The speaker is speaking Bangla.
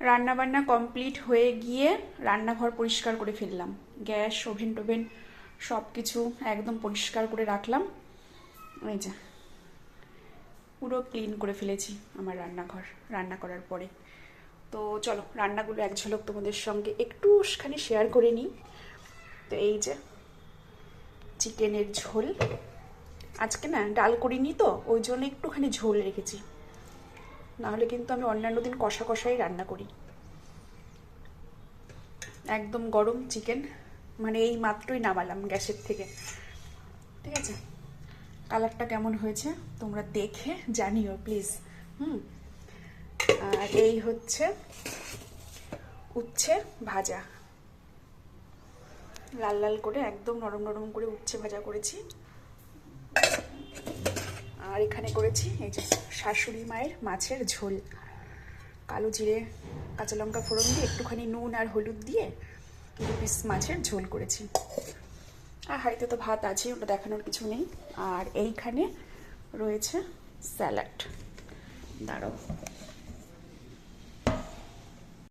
রান্না বান্না কমপ্লিট হয়ে গিয়ে রান্নাঘর পরিষ্কার করে ফেললাম, গ্যাস ওভেন টোভেন সব কিছু একদম পরিষ্কার করে রাখলাম। এই যে পুরো ক্লিন করে ফেলেছি আমার রান্নাঘর রান্না করার পরে। তো চলো রান্নাগুলো এক ঝলক তোমাদের সঙ্গে একটুখানি শেয়ার করে নিই। তো এই যে চিকেনের ঝোল, আজকে না ডাল করিনি তো ওই জন্য একটুখানি ঝোল রেখেছি, নাহলে কিন্তু আমি অন্যান্য দিন কষা কষাই রান্না করি। একদম গরম চিকেন, মানে এই মাত্রই নামালাম গ্যাসের থেকে, ঠিক আছে? কালারটা কেমন হয়েছে তোমরা দেখে জানিও প্লিজ। আর এই হচ্ছে উচ্ছে ভাজা, লাল লাল করে একদম নরম নরম করে উচ্ছে ভাজা করেছি। আর এখানে করেছি এই যে শাশুড়ি মায়ের মাছের ঝোল, কালো জিরে কাঁচা লঙ্কা ফোড়ন দিয়ে একটুখানি নুন আর হলুদ দিয়ে 2 পিস মাছের ঝোল করেছি। আর হাঁড়িতে তো ভাত আছে, ওটা দেখানোর কিছু নেই। আর এইখানে রয়েছে স্যালাড, দাঁড়াও